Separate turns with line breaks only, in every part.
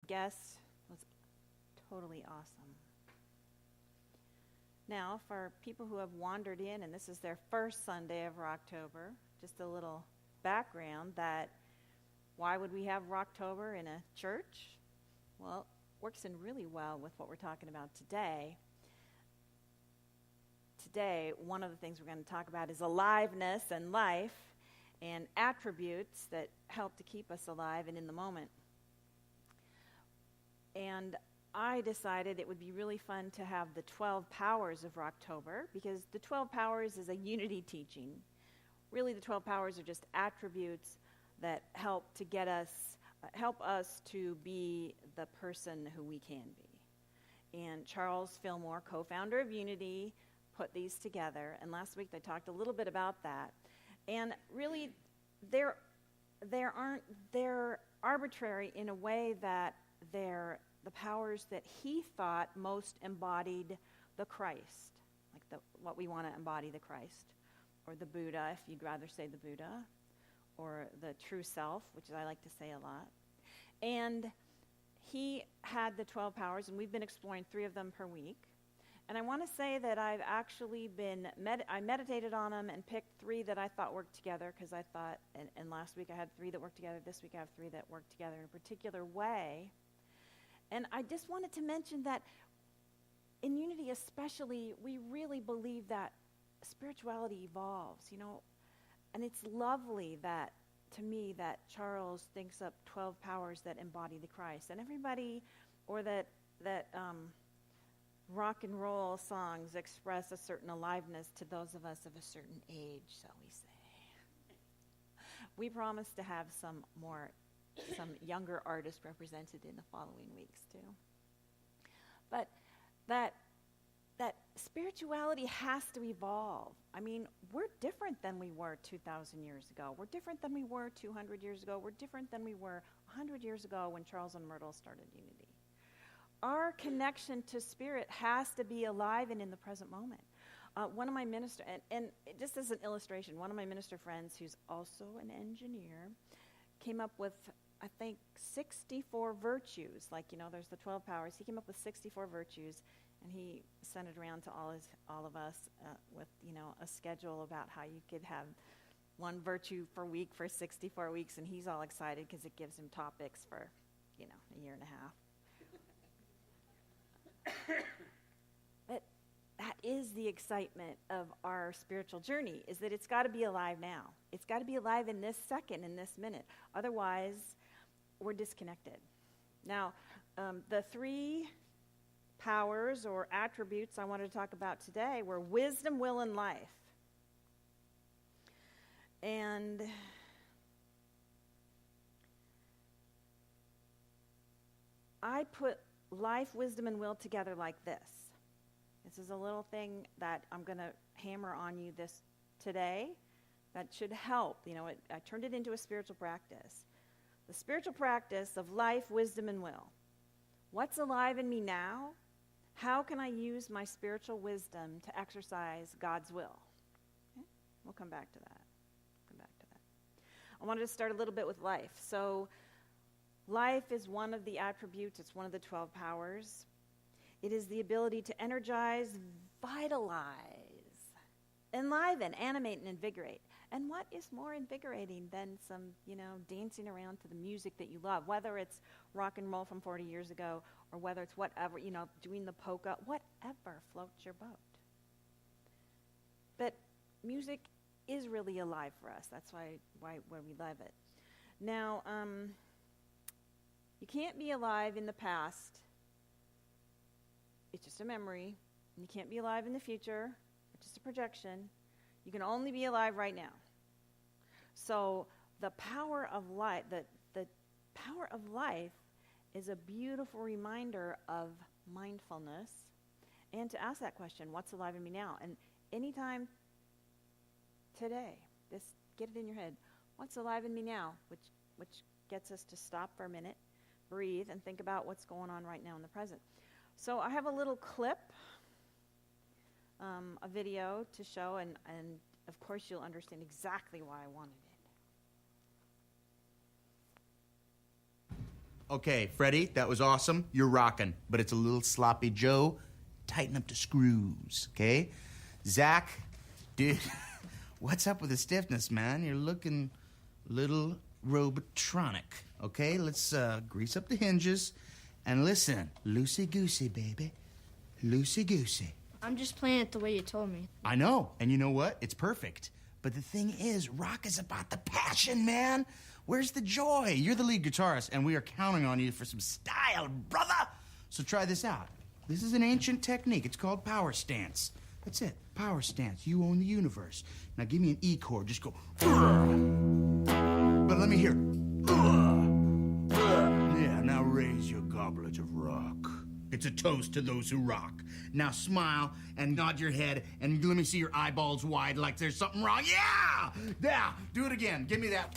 guest was totally awesome. Now, for people who have wandered in, and this is their first Sunday of Rocktober, just a little background that why would we have Rocktober in a church? Well, it works in really well with what we're talking about today. Today, one of the things we're going to talk about is aliveness and life and attributes that help to keep us alive and in the moment. And I decided it would be really fun to have the 12 powers of Rocktober, because the 12 powers is a unity teaching. Really, the 12 powers are just attributes that help us to be the person who we can be. And Charles Fillmore, co-founder of Unity, put these together. And last week they talked a little bit about that. And really, they're arbitrary in a way that they're the powers that he thought most embodied the Christ, like what we want to embody the Christ, or the Buddha, if you'd rather say the Buddha, or the true self, which I like to say a lot. And he had the 12 powers, and we've been exploring 3 of them per week. And I want to say that I've actually I meditated on them and picked 3 that I thought worked together, because I thought, and last week I had 3 that worked together, this week I have 3 that work together in a particular way. And I just wanted to mention that in Unity especially, we really believe that spirituality evolves, and it's lovely that, to me, that Charles thinks up 12 powers that embody the Christ. And everybody, or that rock and roll songs express a certain aliveness to those of us of a certain age, shall we say. We promise to have some younger artists represented in the following weeks too. But that spirituality has to evolve. I mean, we're different than we were 2,000 years ago. We're different than we were 200 years ago. We're different than we were 100 years ago when Charles and Myrtle started Unity. Our connection to spirit has to be alive and in the present moment. One of my minister, and just as an illustration, one of my minister friends, who's also an engineer, came up with, I think, 64 virtues. Like, there's the 12 powers. He came up with 64 virtues, and he sent it around to all of us with, a schedule about how you could have one virtue per week for 64 weeks, and he's all excited because it gives him topics for, a year and a half. But that is the excitement of our spiritual journey, is that it's got to be alive now. It's got to be alive in this second, in this minute. Otherwise, we're disconnected. Now, the 3 powers or attributes I wanted to talk about today were wisdom, will, and life. And I put life, wisdom, and will together like this. This is a little thing that I'm going to hammer on you this today that should help. I turned it into a spiritual practice. The spiritual practice of life, wisdom, and will. What's alive in me now? How can I use my spiritual wisdom to exercise God's will? Okay? We'll come back to that. I wanted to start a little bit with life. So life is one of the attributes. It's one of the 12 powers. It is the ability to energize, vitalize, enliven, animate, and invigorate. And what is more invigorating than some, dancing around to the music that you love, whether it's rock and roll from 40 years ago or whether it's whatever, doing the polka, whatever floats your boat. But music is really alive for us. That's why we love it. Now, you can't be alive in the past. It's just a memory. And you can't be alive in the future. It's just a projection. You can only be alive right now. So the power of life, the power of life is a beautiful reminder of mindfulness, and to ask that question, what's alive in me now? And anytime today, just get it in your head, what's alive in me now? Which gets us to stop for a minute, breathe, and think about what's going on right now in the present. So I have a little clip, a video to show, and of course you'll understand exactly why I wanted it.
Okay, Freddie, that was awesome. You're rocking, but it's a little sloppy Joe. Tighten up the screws, okay? Zach, dude, what's up with the stiffness, man? You're looking a little robotronic, okay? Let's grease up the hinges and listen. Loosey-goosey, baby. Loosey-goosey.
I'm just playing it the way you told me.
I know, and you know what? It's perfect. But the thing is, rock is about the passion, man. Where's the joy? You're the lead guitarist, and we are counting on you for some style, brother. So try this out. This is an ancient technique. It's called power stance. That's it, power stance. You own the universe. Now give me an E chord. Just go. But let me hear. Yeah, now raise your goblet of rock. It's a toast to those who rock. Now smile and nod your head and let me see your eyeballs wide like there's something wrong. Yeah! Yeah! Do it again. Give me that.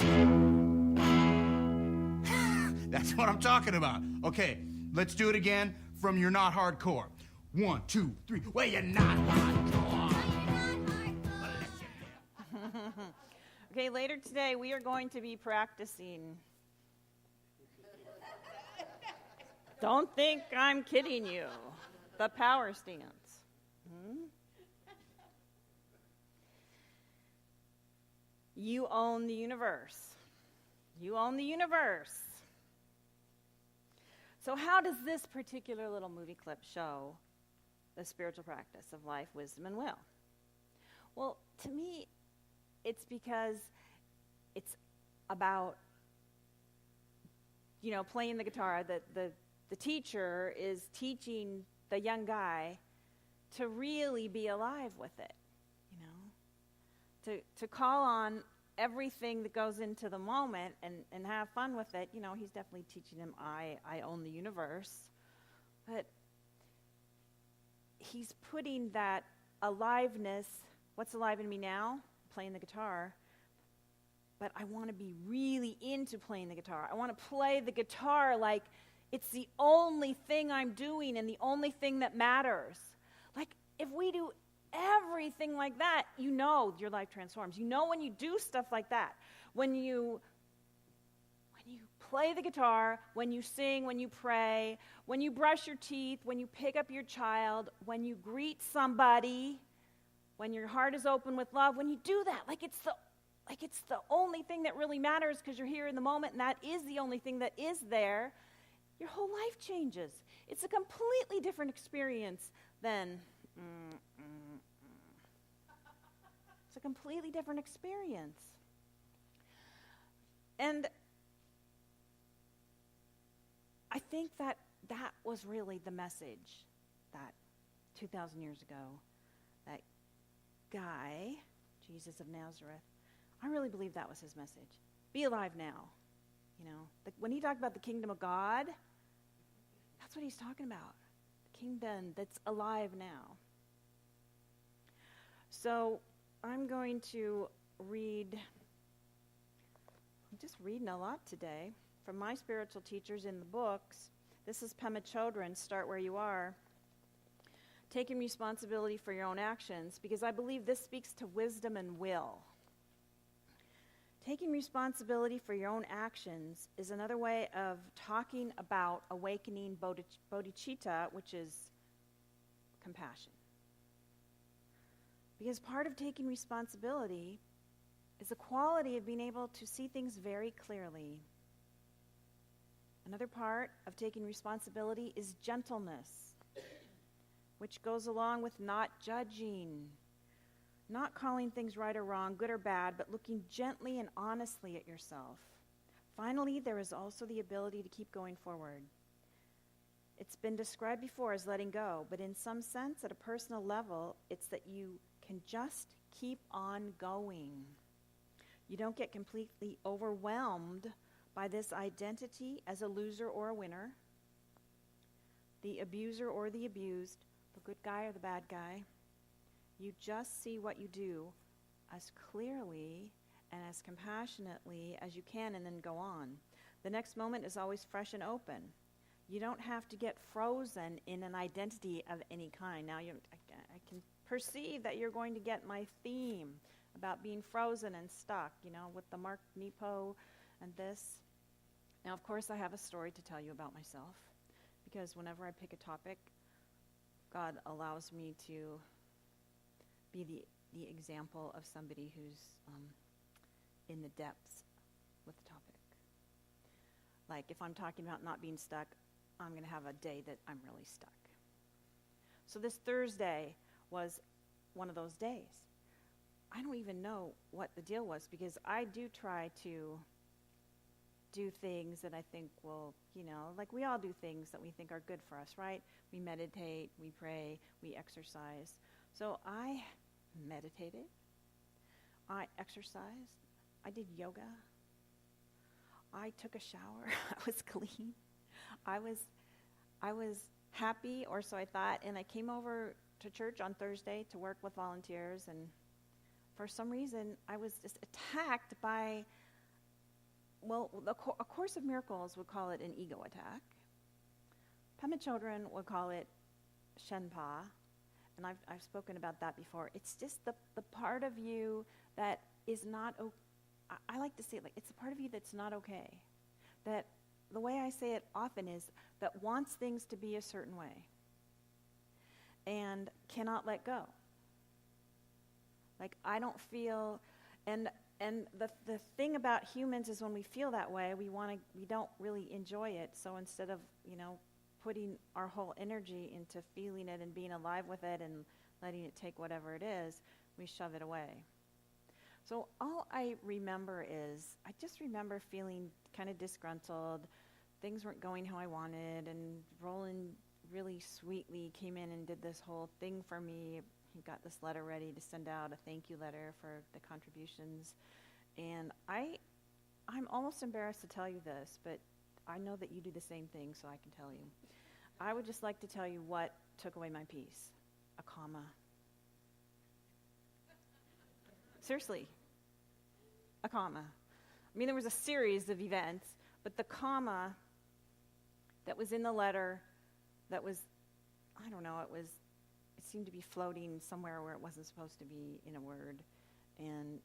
That's what I'm talking about. Okay, let's do it again from You're Not Hardcore. 1, 2, 3. Well, you're not hardcore.
Okay, later today we are going to be practicing. Don't think I'm kidding you. The power stance. You own the universe. You own the universe. So how does this particular little movie clip show the spiritual practice of life, wisdom, and will? Well, to me, it's because it's about, playing the guitar. The teacher is teaching the young guy to really be alive with it, to call on everything that goes into the moment and have fun with it. He's definitely teaching him, I own the universe. But he's putting that aliveness, what's alive in me now? Playing the guitar. But I want to be really into playing the guitar. I want to play the guitar like it's the only thing I'm doing and the only thing that matters. Like, if we do everything like that, your life transforms. When you do stuff like that, when you play the guitar, when you sing, when you pray, when you brush your teeth, when you pick up your child, when you greet somebody, when your heart is open with love, when you do that, like it's the only thing that really matters because you're here in the moment and that is the only thing that is there, your whole life changes. It's a completely different experience than it's a completely different experience. And I think that was really the message that 2,000 years ago, that guy, Jesus of Nazareth, I really believe that was his message. Be alive now. When he talked about the kingdom of God, that's what he's talking about. The kingdom that's alive now. So I'm going to read, I'm just reading a lot today from my spiritual teachers in the books. This is Pema Chodron's Start Where You Are. Taking responsibility for your own actions, because I believe this speaks to wisdom and will. Taking responsibility for your own actions is another way of talking about awakening bodhicitta, which is compassion. Because part of taking responsibility is the quality of being able to see things very clearly. Another part of taking responsibility is gentleness, which goes along with not judging, not calling things right or wrong, good or bad, but looking gently and honestly at yourself. Finally, there is also the ability to keep going forward. It's been described before as letting go, but in some sense, at a personal level, it's that you can just keep on going. You don't get completely overwhelmed by this identity as a loser or a winner, the abuser or the abused, the good guy or the bad guy. You just see what you do as clearly and as compassionately as you can and then go on. The next moment is always fresh and open. You don't have to get frozen in an identity of any kind. Now, I can perceive that you're going to get my theme about being frozen and stuck, with the Mark Nepo and this. Now, of course, I have a story to tell you about myself, because whenever I pick a topic, God allows me to be the example of somebody who's in the depths with the topic. Like, if I'm talking about not being stuck, I'm going to have a day that I'm really stuck. So this Thursday was one of those days. I don't even know what the deal was, because I do try to do things that I think will, like we all do things that we think are good for us, right? We meditate, we pray, we exercise. So I meditated, I exercised, I did yoga, I took a shower, I was clean, I was happy, or so I thought, and I came over to church on Thursday to work with volunteers, and for some reason I was just attacked by, well, A Course of Miracles would call it an ego attack. Pema children would call it Shenpa, and I've spoken about that before. It's just the part of you that is not, I like to say it like, it's the part of you that's not okay. That the way I say it often is that wants things to be a certain way and cannot let go. Like, I don't feel, and the thing about humans is when we feel that way, we don't really enjoy it. So instead of, putting our whole energy into feeling it and being alive with it and letting it take whatever it is, we shove it away. So all I remember is, I just remember feeling kind of disgruntled. Things weren't going how I wanted, and Roland really sweetly came in and did this whole thing for me. He got this letter ready to send out, a thank you letter for the contributions. And I'm almost embarrassed to tell you this, but I know that you do the same thing, so I can tell you. I would just like to tell you what took away my peace. A comma. Seriously. A comma. I mean, there was a series of events, but the comma that was in the letter that was, I don't know, it seemed to be floating somewhere where it wasn't supposed to be in a word. And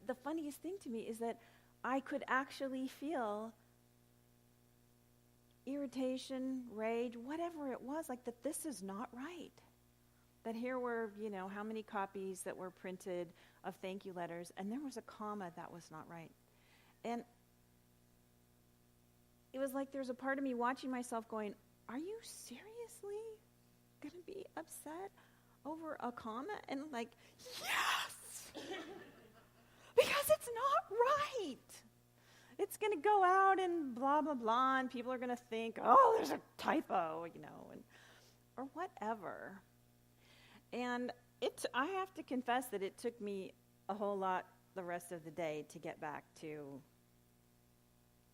the funniest thing to me is that I could actually feel irritation, rage, whatever it was, like that this is not right. That here were, how many copies that were printed of thank you letters, and there was a comma that was not right. And it was like there's a part of me watching myself going, are you seriously going to be upset over a comma? And like, yes! Because it's not right. It's going to go out and blah, blah, blah, and people are going to think, oh, there's a typo, or whatever. And I have to confess that it took me a whole lot the rest of the day to get back to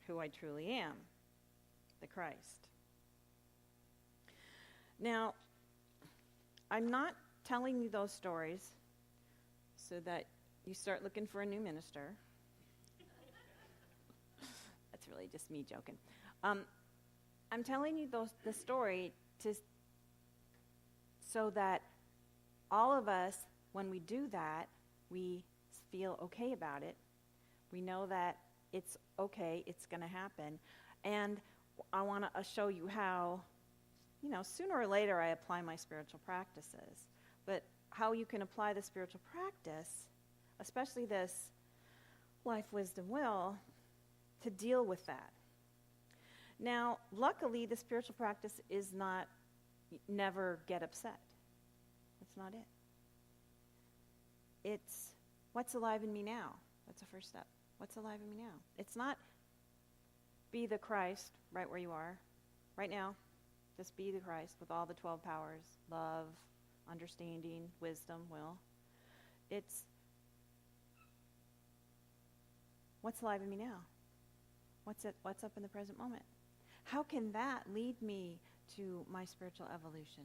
who I truly am, the Christ. Now, I'm not telling you those stories so that you start looking for a new minister. That's really just me joking. I'm telling you the story so that all of us, when we do that, we feel okay about it. We know that it's okay, it's going to happen. And I want to show you how, sooner or later I apply my spiritual practices. But how you can apply the spiritual practice, especially this life, wisdom, will, to deal with that. Now, luckily, the spiritual practice is not never get upset. That's not it. It's what's alive in me now. That's the first step. What's alive in me now? It's not be the Christ right where you are, right now. Just be the Christ with all the 12 powers, love, understanding, wisdom, will. It's what's alive in me now? What's up in the present moment? How can that lead me to my spiritual evolution?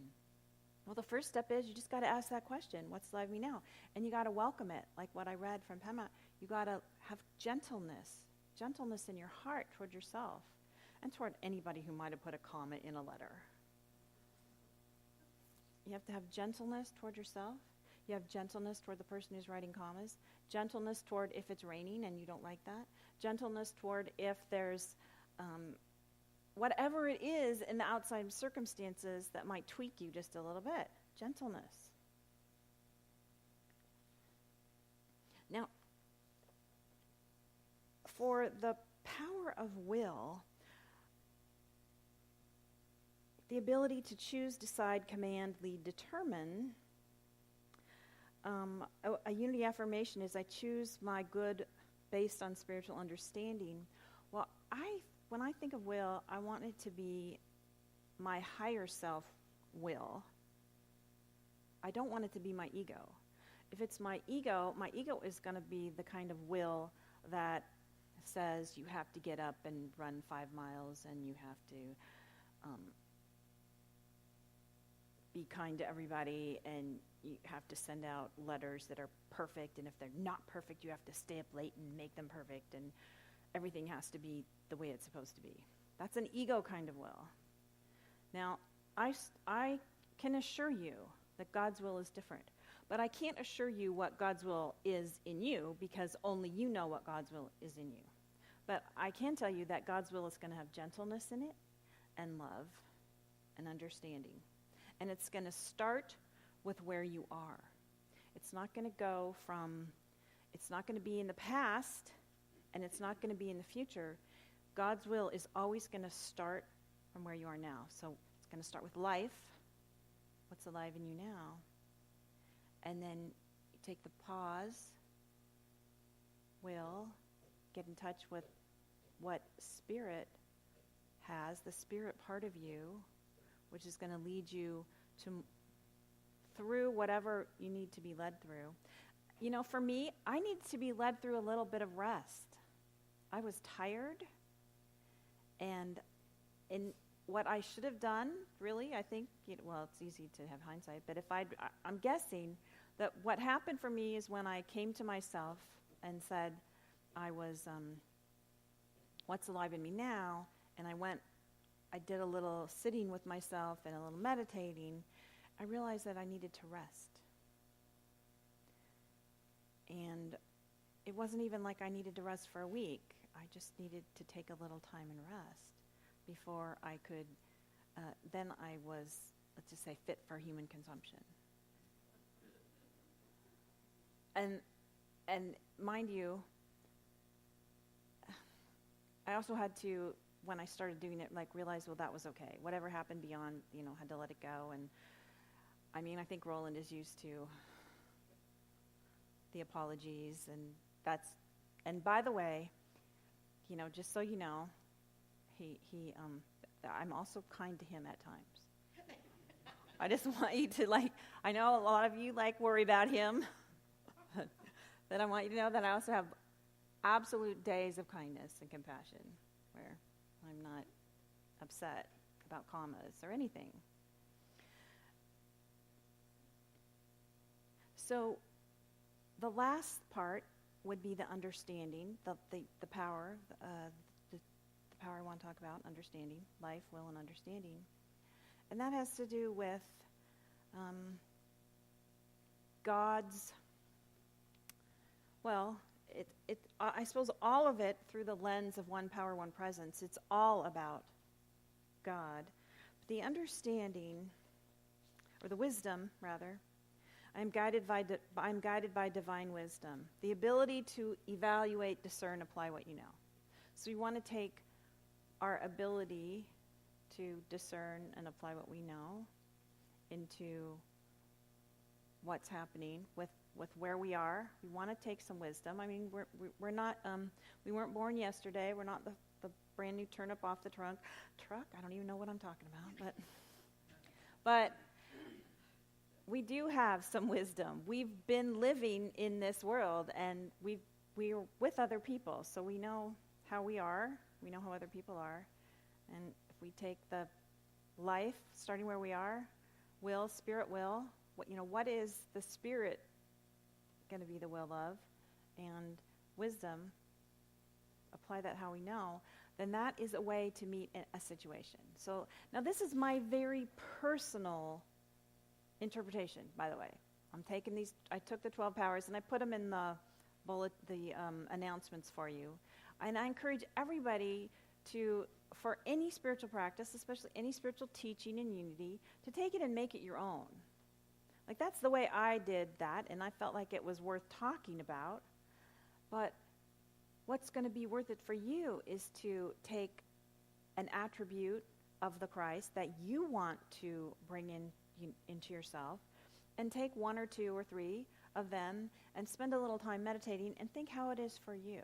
Well, the first step is you just got to ask that question, what's alive in me now? And you got to welcome it, like what I read from Pema. You got to have gentleness in your heart toward yourself and toward anybody who might have put a comma in a letter. You have to have gentleness toward yourself. You have gentleness toward the person who's writing commas, Gentleness toward if it's raining and you don't like that. Gentleness toward if there's whatever it is in the outside circumstances that might tweak you just a little bit. Gentleness. Now, for the power of will, the ability to choose, decide, command, lead, determine, a unity affirmation is I choose my good based on spiritual understanding. Well, when I think of will, I want it to be my higher self will. I don't want it to be my ego. If it's my ego is going to be the kind of will that says you have to get up and run 5 miles and you have to be kind to everybody and you have to send out letters that are perfect, and if they're not perfect, you have to stay up late and make them perfect, and everything has to be the way it's supposed to be. That's an ego kind of will. Now, I can assure you that God's will is different, but I can't assure you what God's will is in you because only you know what God's will is in you. But I can tell you that God's will is going to have gentleness in it and love and understanding. And it's going to start with where you are. It's not going to it's not going to be in the past, and it's not going to be in the future. God's will is always going to start from where you are now. So it's going to start with life. What's alive in you now? And then you take the pause, will, get in touch with what Spirit has, the Spirit part of you, which is going to lead you through whatever you need to be led through. You know, for me, I need to be led through a little bit of rest. I was tired, and in what I should have done, really, I think, well, it's easy to have hindsight, but I'm guessing that what happened for me is when I came to myself and said, what's alive in me now? And I did a little sitting with myself and a little meditating. I realized that I needed to rest. And it wasn't even like I needed to rest for a week. I just needed to take a little time and rest before I could, then I was, let's just say, fit for human consumption. And mind you, I also had to, when I started doing it, realize, well, that was okay. Whatever happened beyond, had to let it go. And I think Roland is used to the apologies, and by the way, just so you know, I'm also kind to him at times. I just want you to I know a lot of you worry about him, but I want you to know that I also have absolute days of kindness and compassion where I'm not upset about commas or anything. So the last part would be the understanding, the power, the power I want to talk about, understanding, life, will, and understanding. And that has to do with God's, I suppose all of it through the lens of one power, one presence. It's all about God. But the understanding, or the wisdom, rather, I'm guided by divine wisdom. The ability to evaluate, discern, apply what you know. So we want to take our ability to discern and apply what we know into what's happening with where we are. We want to take some wisdom. We're not, we weren't born yesterday. We're not the brand new turnip off the truck. I don't even know what I'm talking about, but we do have some wisdom. We've been living in this world, and we're with other people, so we know how we are. We know how other people are. And if we take the life, starting where we are, will, Spirit will, what is the Spirit going to be the will of, and wisdom, apply that how we know, then that is a way to meet a situation. So now this is my very personal interpretation, by the way. I took the 12 powers and I put them in the announcements for you. And I encourage everybody to, for any spiritual practice, especially any spiritual teaching in unity, to take it and make it your own. Like, that's the way I did that, and I felt like it was worth talking about. But what's going to be worth it for you is to take an attribute of the Christ that you want to bring into yourself, and take one or two or three of them and spend a little time meditating and think how it is for you.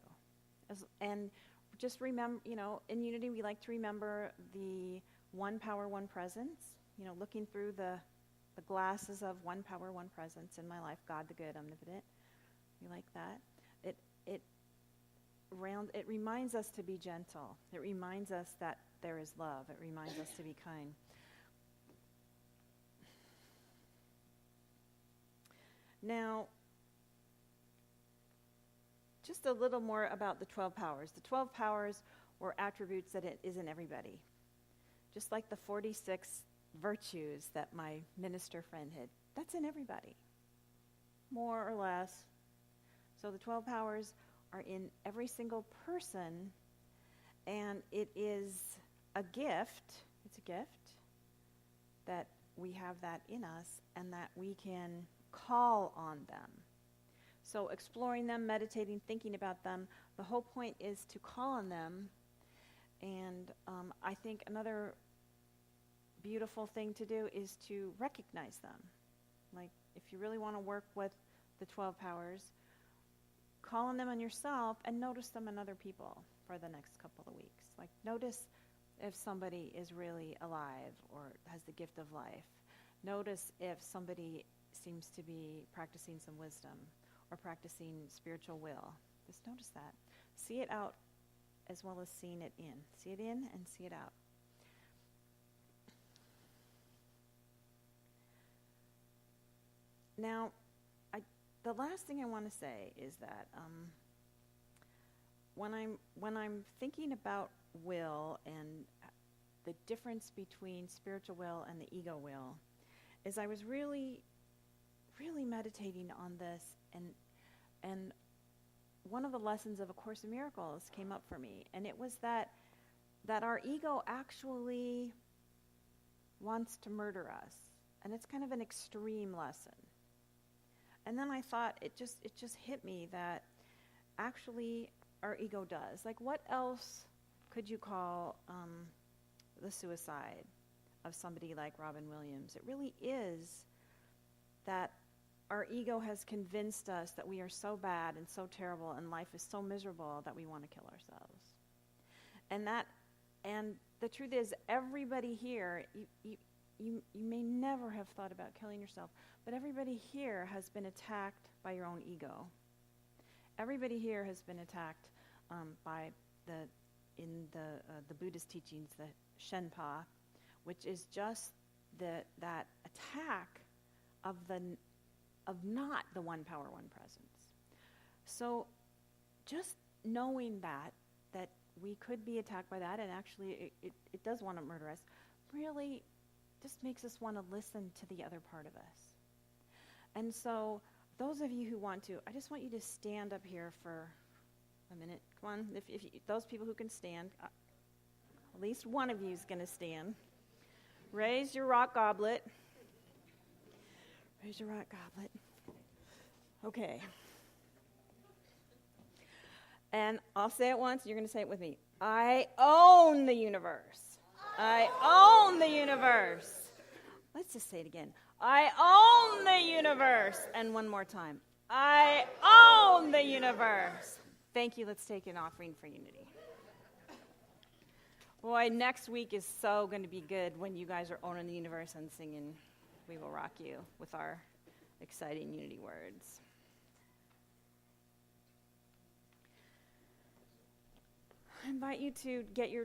And just remember, in unity we like to remember the one power, one presence, looking through the glasses of one power, one presence in my life, God the good, omnipotent. We like that. It reminds us to be gentle. It reminds us that there is love. It reminds us to be kind. Now, just a little more about the 12 powers. The 12 powers were attributes that it is in everybody. Just like the 46 virtues that my minister friend had. That's in everybody, more or less. So the 12 powers are in every single person, and it is a gift. It's a gift that we have that in us and that we can call on them. So exploring them, meditating, thinking about them, the whole point is to call on them. And I think another beautiful thing to do is to recognize them. Like, if you really want to work with the 12 powers, call on them on yourself and notice them in other people for the next couple of weeks. Like, notice if somebody is really alive or has the gift of life. Notice if somebody seems to be practicing some wisdom or practicing spiritual will. Just notice that. See it out as well as seeing it in. See it in and see it out. Now, the last thing I want to say is that when I'm thinking about will and the difference between spiritual will and the ego will, is I was really meditating on this, and one of the lessons of A Course in Miracles came up for me, and it was that our ego actually wants to murder us, and it's kind of an extreme lesson. And then I thought, it just hit me that actually our ego does. Like, what else could you call the suicide of somebody like Robin Williams? It really is that our ego has convinced us that we are so bad and so terrible and life is so miserable that we want to kill ourselves. And the truth is, everybody here, you may never have thought about killing yourself, but everybody here has been attacked by your own ego. Everybody here has been attacked by in the Buddhist teachings, the Shenpa, which is just that attack of not the one power, one presence. So just knowing that we could be attacked by that, and actually it does want to murder us, really just makes us want to listen to the other part of us. And so those of you who want to, I just want you to stand up here for a minute. Come on, if you, those people who can stand, at least one of you is going to stand. Raise your rock goblet. Raise your rock goblet. Okay. And I'll say it once, you're going to say it with me. I own the universe. I own the universe. Let's just say it again. I own the universe. And one more time. I own the universe. Thank you. Let's take an offering for unity. Boy, next week is so going to be good when you guys are owning the universe and singing We Will Rock You with our exciting unity words. I invite you to get your